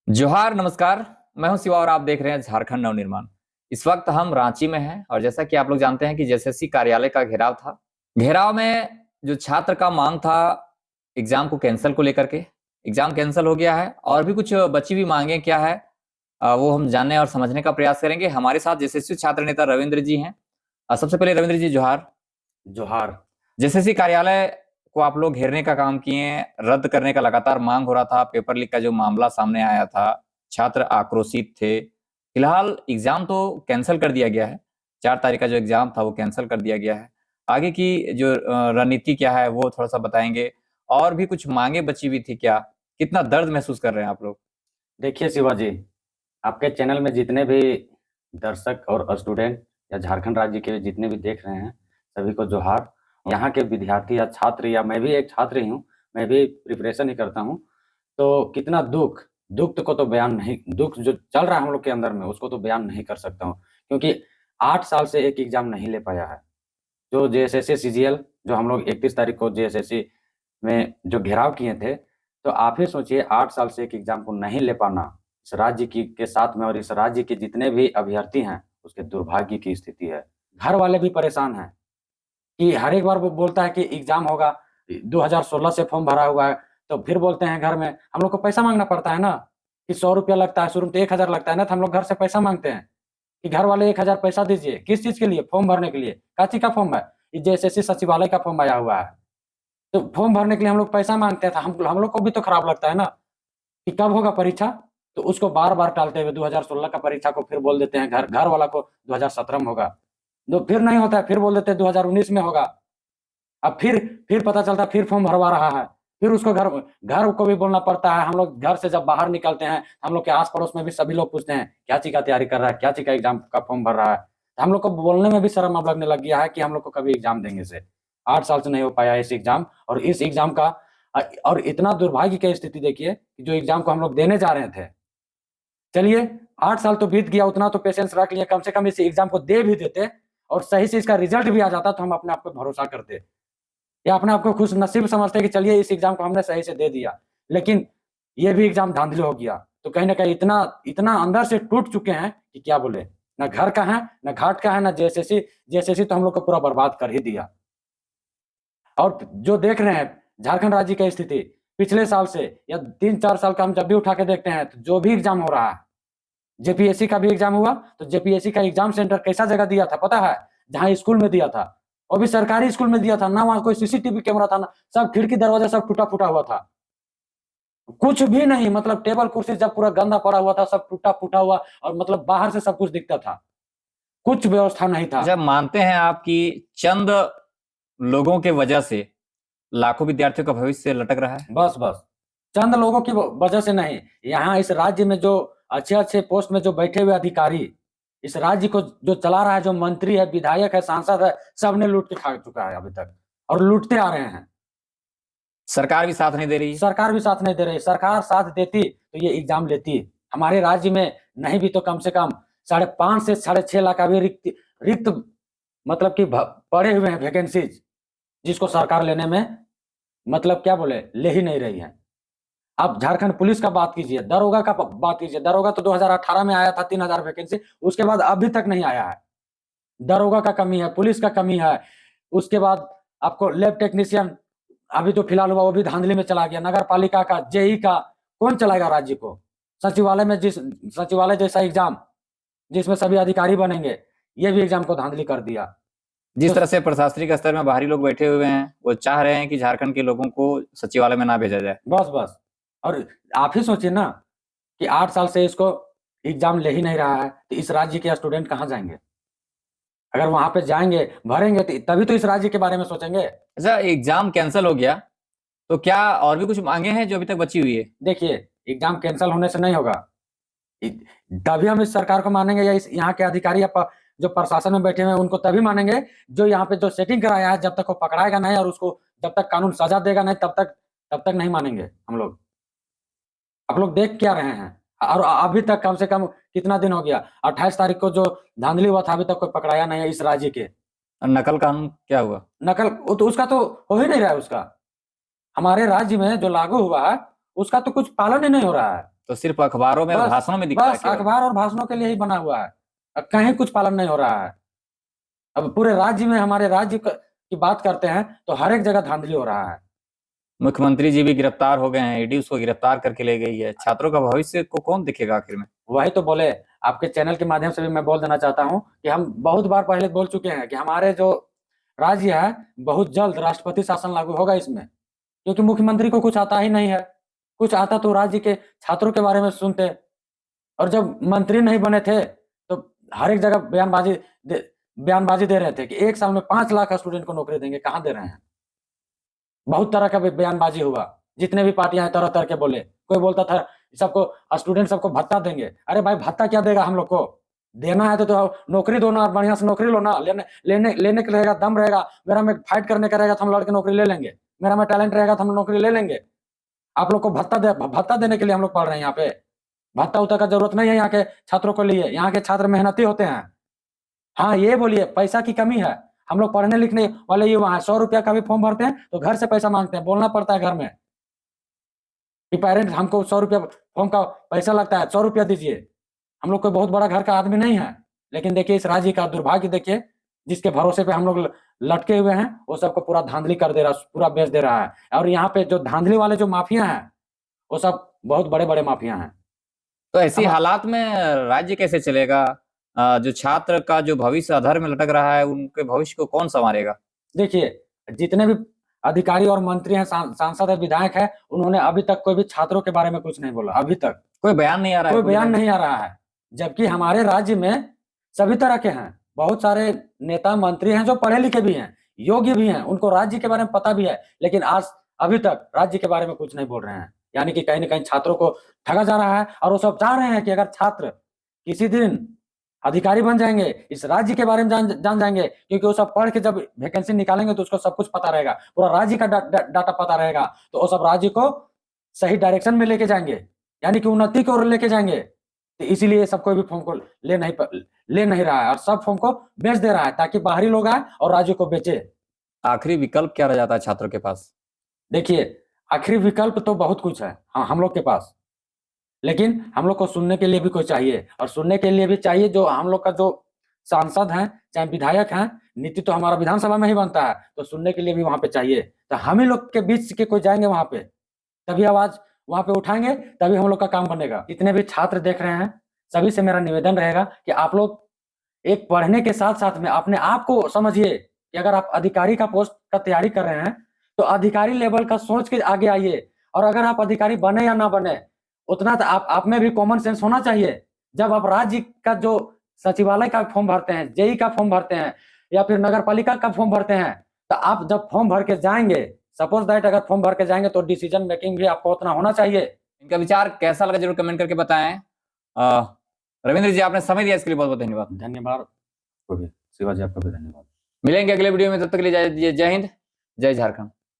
जोहार नमस्कार। मैं हूं शिवा और आप देख रहे हैं झारखंड नवनिर्माण। इस वक्त हम रांची में हैं और जैसा कि आप लोग जानते हैं कि जेएसएससी कार्यालय का घेराव था। घेराव में जो छात्र का मांग था एग्जाम को कैंसिल को लेकर के, एग्जाम कैंसिल हो गया है और भी कुछ बची हुई मांगे क्या है वो हम जानने और समझने का प्रयास करेंगे। हमारे साथ जेएसएससी छात्र नेता रविंद्र जी हैं। सबसे पहले रविंद्र जी जोहार। जोहार। जेएसएससी कार्यालय को आप लोग घेरने का काम किए, रद्द करने का लगातार मांग हो रहा था। पेपर लीक का जो मामला सामने आया था, छात्र आक्रोशित थे। फिलहाल एग्जाम तो कैंसिल कर दिया गया है, 4 तारीख का जो एग्जाम था वो कैंसिल कर दिया गया है। आगे की जो रणनीति क्या है वो थोड़ा सा बताएंगे, और भी कुछ मांगे बची हुई थी क्या? कितना दर्द महसूस कर रहे हैं आप लोग? देखिए शिवाजी, आपके चैनल में जितने भी दर्शक और स्टूडेंट या झारखंड राज्य के जितने भी देख रहे हैं, सभी को जोहार। यहाँ के विद्यार्थी या छात्र, या मैं भी एक छात्र ही हूँ, मैं भी प्रिपरेशन ही करता हूँ। तो कितना दुख दुख को तो बयान नहीं, दुख जो चल रहा है हम लोग के अंदर में, उसको तो बयान नहीं कर सकता हूँ, क्योंकि 8 साल से एक एग्जाम नहीं ले पाया है। जो जेएसएससी सीजीएल, जो हम लोग 31 तारीख को जेएसएससी में जो घेराव किए थे, तो आप ही सोचिए 8 साल से एक एग्जाम को नहीं ले पाना इस राज्य की के साथ में, और इस राज्य के जितने भी अभ्यर्थी हैं उसके दुर्भाग्य की स्थिति है। घर वाले भी परेशान हैं कि हर एक बार वो बोलता है कि एग्जाम होगा, 2016 से फॉर्म भरा हुआ है, तो फिर बोलते हैं घर में हम लोग को पैसा मांगना पड़ता है ना, कि 100 रुपया लगता है, शुरू में तो 1000 लगता है ना, तो हम लोग घर से पैसा मांगते हैं कि घर वाले 1000 पैसा दीजिए। किस चीज के लिए? फॉर्म भरने के लिए। काची का फॉर्म है? जेएसएससी सचिवालय का फॉर्म आया हुआ है, तो फॉर्म भरने के लिए हम लोग पैसा मांगते हैं। हम लोग को भी तो खराब लगता है ना कि कब होगा परीक्षा, तो उसको बार बार टालते हुए 2016 का परीक्षा को फिर बोल देते हैं घर वाला को 2017 में होगा, तो फिर नहीं होता है, फिर बोल देते हैं 2019 में होगा। अब फिर पता चलता है फिर फॉर्म भरवा रहा है, फिर उसको घर घर को भी बोलना पड़ता है। हम लोग घर से जब बाहर निकलते हैं, हम लोग के आस पड़ोस में भी सभी लोग पूछते हैं क्या चीज का तैयारी कर रहा है, क्या चीज का एग्जाम का फॉर्म भर रहा है। हम लोग को बोलने में भी शर्म अब लगने लग गया है कि हम लोग को कभी एग्जाम देंगे से 8 साल से नहीं हो पाया इस एग्जाम। और इस एग्जाम का और इतना दुर्भाग्य की स्थिति देखिए कि जो एग्जाम को हम लोग देने जा रहे थे, चलिए 8 साल तो बीत गया, उतना तो पेशेंस रख लिया, कम से कम इस एग्जाम को दे भी देते और सही से इसका रिजल्ट भी आ जाता तो हम अपने आप को भरोसा करते, या अपने आप को खुश नसीब समझते कि चलिए इस एग्जाम को हमने सही से दे दिया। लेकिन ये भी एग्जाम धांधली हो गया, तो कहीं ना कहीं इतना इतना अंदर से टूट चुके हैं कि क्या बोले। ना घर का है, ना घाट का है, ना जेएसएससी। जेएसएससी तो हम लोग को पूरा बर्बाद कर ही दिया। और जो देख रहे हैं झारखंड राज्य की स्थिति पिछले साल से या 3-4 साल का हम जब भी उठा के देखते हैं, तो जो भी एग्जाम हो रहा है, जेपीएससी का भी एग्जाम हुआ, तो जेपीएससी का एग्जाम सेंटर कैसा जगह दिया था पता है? जहां स्कूल में दिया था, वो भी सरकारी स्कूल में दिया था ना, वहां कोई सीसीटीवी कैमरा था ना, सब खिड़की दरवाजा सब टूटा फूटा हुआ था, कुछ भी नहीं। मतलब टेबल कुर्सी जब पूरा गंदा पड़ा हुआ था, सब टूटा फूटा हुआ, और मतलब बाहर से सब कुछ दिखता था, कुछ व्यवस्था नहीं था। जब मानते हैं आप कि चंद लोगों के वजह से लाखों विद्यार्थियों का भविष्य लटक रहा है? बस बस चंद लोगों की वजह से नहीं, यहाँ इस राज्य में जो अच्छे अच्छे पोस्ट में जो बैठे हुए अधिकारी, इस राज्य को जो चला रहा है, जो मंत्री है, विधायक है, सांसद है, सबने लूट के खा चुका है अभी तक, और लूटते आ रहे हैं। सरकार भी साथ नहीं दे रही। सरकार भी साथ नहीं दे रही। सरकार साथ देती तो ये एग्जाम लेती। हमारे राज्य में नहीं भी तो कम से कम 5.5 से 6.5 लाख अभी रिक्त रिक्त मतलब कि पड़े हुए हैं वैकेंसीज, जिसको सरकार लेने में मतलब क्या बोले, ले ही नहीं रही है। आप झारखंड पुलिस का बात कीजिए, दरोगा का बात कीजिए। दरोगा तो 2018 में आया था 3000 वैकेंसी, उसके बाद अभी तक नहीं आया है। दरोगा का कमी है, पुलिस का कमी है। उसके बाद आपको लैब टेक्नीशियन अभी तो फिलहाल हुआ, वो भी धांधली में चला गया। नगर पालिका का, जेई का, कौन चलाएगा राज्य को? सचिवालय में सचिवालय जैसा एग्जाम जिसमें सभी अधिकारी बनेंगे, ये भी एग्जाम को धांधली कर दिया। जिस तरह से प्रशासनिक स्तर में बाहरी लोग बैठे हुए हैं, वो चाह रहे हैं कि झारखंड के लोगों को सचिवालय में ना भेजा जाए। बस बस। और आप ही सोचिए ना कि 8 साल से इसको एग्जाम ले ही नहीं रहा है, तो इस राज्य के स्टूडेंट कहाँ जाएंगे? अगर वहां पे जाएंगे, भरेंगे, तो तभी तो इस राज्य के बारे में सोचेंगे। अच्छा, एग्जाम कैंसिल हो गया तो क्या और भी कुछ मांगे हैं जो अभी तक बची हुई है? देखिए, एग्जाम कैंसिल होने से नहीं होगा, तभी हम इस सरकार को मानेंगे, या इस यहाँ के अधिकारी या जो प्रशासन में बैठे हुए हैं उनको तभी मानेंगे, जो यहाँ पे जो सेटिंग कराया है, जब तक वो पकड़ाएगा नहीं और उसको जब तक कानून सजा देगा नहीं, तब तक नहीं मानेंगे हम लोग। आप लोग देख क्या रहे हैं? और अभी तक कम से कम कितना दिन हो गया? 28 तारीख को जो धांधली हुआ था, अभी तक कोई पकड़ाया नहीं है इस राज्य के। और नकल कानून क्या हुआ? नकल तो उसका तो हो ही नहीं रहा है। उसका हमारे राज्य में जो लागू हुआ है, उसका तो कुछ पालन ही नहीं हो रहा है। तो सिर्फ अखबारों में और बस भाषणों में दिखता है बस केवल। अखबार और भाषणों के लिए ही बना हुआ है, अब कहीं कुछ पालन नहीं हो रहा है। अब पूरे राज्य में हमारे राज्य की बात करते हैं तो हर एक जगह धांधली हो रहा है। मुख्यमंत्री जी भी गिरफ्तार हो गए हैं, ईडी उसको गिरफ्तार करके ले गई है। छात्रों का भविष्य को कौन देखेगा आखिर में? वही तो बोले, आपके चैनल के माध्यम से भी मैं बोल देना चाहता हूं कि हम बहुत बार पहले बोल चुके हैं कि हमारे जो राज्य है बहुत जल्द राष्ट्रपति शासन लागू होगा इसमें, क्योंकि मुख्यमंत्री को कुछ आता ही नहीं है। कुछ आता तो राज्य के छात्रों के बारे में सुनते, और जब मंत्री नहीं बने थे तो हर एक जगह बयानबाजी दे रहे थे कि 1 साल में 5 लाख स्टूडेंट को नौकरी देंगे। कहाँ दे रहे हैं? बहुत तरह का बयानबाजी हुआ, जितने भी पार्टियां हैं तरह तरह के बोले। कोई बोलता था सबको स्टूडेंट सबको भत्ता देंगे। अरे भाई भत्ता क्या देगा हम लोग को? देना है तो नौकरी दो ना, बढ़िया से नौकरी लो ना। लेने के रहेगा, दम रहेगा, मेरा में फाइट करने का रहेगा तो हम लड़के नौकरी ले लेंगे। मेरा में टैलेंट रहेगा तो हम नौकरी ले लेंगे। आप लोग को भत्ता देने के लिए हम लोग पढ़ रहे हैं यहाँ पे। भत्ता उत्ता का जरूरत नहीं है यहाँ के छात्रों को लिए। यहाँ के छात्र मेहनती होते हैं। हाँ ये बोलिए पैसा की कमी है? हम लोग पढ़ने लिखने वाले युवा हैं, 100 रुपया का भी फॉर्म भरते हैं तो घर से पैसा मांगते हैं, बोलना पड़ता है घर में कि पेरेंट्स हमको 100 रुपया फॉर्म का पैसा लगता है, 100 रुपया दीजिए। हम लोग कोई बहुत बड़ा घर का आदमी नहीं है, लेकिन देखिए इस राज्य का दुर्भाग्य देखिए, जिसके भरोसे पे हम लोग लटके हुए हैं वो सबको पूरा धांधली कर दे रहा, पूरा बेच दे रहा है। और यहाँ पे जो धांधली वाले जो माफिया हैं वो सब बहुत बड़े बड़े माफिया हैं। तो ऐसी हालात में राज्य कैसे चलेगा? जो छात्र का जो भविष्य अधर में लटक रहा है, उनके भविष्य को कौन संवारेगा? देखिए जितने भी अधिकारी और मंत्री हैं, सांसद है, विधायक है, उन्होंने अभी तक कोई भी छात्रों के बारे में कुछ नहीं बोला। अभी तक कोई बयान नहीं आ रहा है। कोई बयान नहीं आ रहा है, जबकि हमारे राज्य में सभी तरह के हैं। बहुत सारे नेता मंत्री हैं जो पढ़े लिखे भी हैं, योग्य भी हैं, उनको राज्य के बारे में पता भी है, लेकिन आज अभी तक राज्य के बारे में कुछ नहीं बोल रहे हैं। यानी कि कहीं ना कहीं छात्रों को ठगा जा रहा है। और वो सब चाह रहे हैं कि अगर छात्र किसी दिन अधिकारी बन जाएंगे, इस राज्य के बारे में जान जाएंगे, क्योंकि वो सब पढ़ के जब वैकेंसी निकालेंगे तो उसको सब कुछ पता रहेगा, पूरा राज्य का डाटा पता रहेगा, तो वो सब राज्य को सही डायरेक्शन में लेके जाएंगे, यानी कि उन्नति की ओर लेके जाएंगे। तो इसीलिए सब कोई भी फॉर्म को ले नहीं रहा है और सब फॉर्म को बेच दे रहा है ताकि बाहरी लोग आए और राज्य को बेचे। आखिरी विकल्प क्या रह जाता है छात्रों के पास? देखिए आखिरी विकल्प तो बहुत कुछ है हम लोग के पास, लेकिन हम लोग को सुनने के लिए भी कोई चाहिए, और सुनने के लिए भी चाहिए जो हम लोग का जो सांसद हैं चाहे विधायक हैं। नीति तो हमारा विधानसभा में ही बनता है, तो सुनने के लिए भी वहां पे चाहिए। तो हम ही लोग के बीच के कोई जाएंगे वहां पे, तभी आवाज वहां पे उठाएंगे, तभी हम लोग का काम बनेगा। जितने भी छात्र देख रहे हैं सभी से मेरा निवेदन रहेगा कि आप लोग एक पढ़ने के साथ साथ में अपने आप को समझिए कि अगर आप अधिकारी का पोस्ट का तैयारी कर रहे हैं तो अधिकारी लेवल का सोच के आगे आइए। और अगर आप अधिकारी बने या ना बने, उतना तो आप में भी कॉमन सेंस होना चाहिए। जब आप राज्य का जो सचिवालय का फॉर्म भरते हैं, जेई का फॉर्म भरते हैं, या फिर नगर पालिका का फॉर्म भरते हैं, तो आप जब फॉर्म भर के जाएंगे, सपोज दैट अगर फॉर्म भर के जाएंगे तो डिसीजन मेकिंग भी आपको उतना होना चाहिए। इनका विचार कैसा लगा जरूर कमेंट करके बताएं। रविंद्र जी आपने समय दिया इसके लिए बहुत बहुत धन्यवाद। धन्यवाद। शिवाजी आपका भी धन्यवाद। मिलेंगे अगले वीडियो में, तब तक के लिए जय हिंद, जय झारखंड।